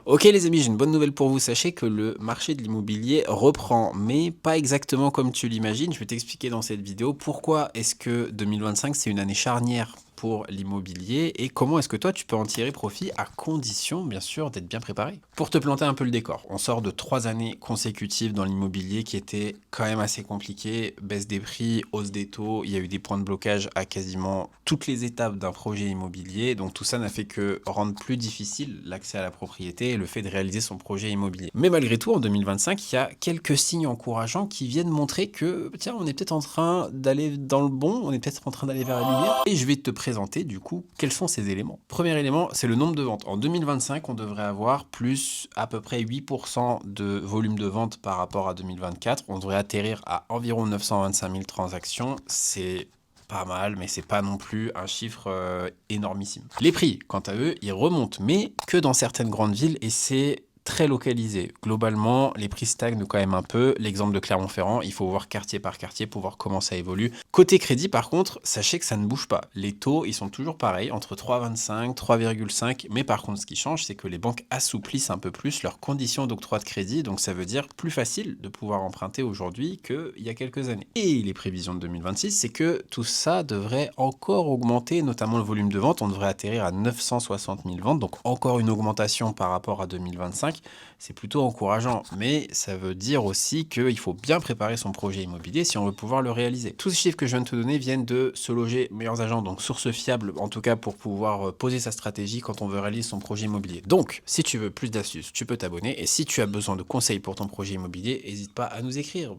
Ok les amis, j'ai une bonne nouvelle pour vous. Sachez que le marché de l'immobilier reprend, mais pas exactement comme tu l'imagines. Je vais t'expliquer dans cette vidéo pourquoi est-ce que 2025 c'est une année charnière pour l'immobilier et comment est-ce que toi tu peux en tirer profit à condition bien sûr d'être bien préparé. Pour te planter un peu le décor, on sort de 3 années consécutives dans l'immobilier qui étaient quand même assez compliquées, baisse des prix, hausse des taux, il y a eu des points de blocage à quasiment toutes les étapes d'un projet immobilier, donc tout ça n'a fait que rendre plus difficile l'accès à la propriété et le fait de réaliser son projet immobilier. Mais malgré tout, en 2025, il y a quelques signes encourageants qui viennent montrer que, tiens, on est peut-être en train d'aller dans le bon, on est peut-être en train d'aller vers la lumière, et je vais te présenter du coup quels sont ces éléments. Premier élément, c'est le nombre de ventes. En 2025, on devrait avoir plus à peu près 8% de volume de vente par rapport à 2024. On devrait atterrir à environ 925 000 transactions. C'est pas mal, mais c'est pas non plus un chiffre énormissime. Les prix, quant à eux, ils remontent, mais que dans certaines grandes villes, et c'est très localisé. Globalement, les prix stagnent quand même un peu. L'exemple de Clermont-Ferrand, il faut voir quartier par quartier pour voir comment ça évolue. Côté crédit, par contre, sachez que ça ne bouge pas. Les taux, ils sont toujours pareils, entre 3,25, 3,5. Mais par contre, ce qui change, c'est que les banques assouplissent un peu plus leurs conditions d'octroi de crédit. Donc ça veut dire plus facile de pouvoir emprunter aujourd'hui qu'il y a quelques années. Et les prévisions de 2026, c'est que tout ça devrait encore augmenter, notamment le volume de vente. On devrait atterrir à 960 000 ventes, donc encore une augmentation par rapport à 2025. C'est plutôt encourageant, mais ça veut dire aussi qu'il faut bien préparer son projet immobilier si on veut pouvoir le réaliser. Tous ces chiffres que je viens de te donner viennent de Se Loger Meilleurs Agents, donc source fiable en tout cas pour pouvoir poser sa stratégie quand on veut réaliser son projet immobilier. Donc, si tu veux plus d'astuces, tu peux t'abonner, et si tu as besoin de conseils pour ton projet immobilier, n'hésite pas à nous écrire.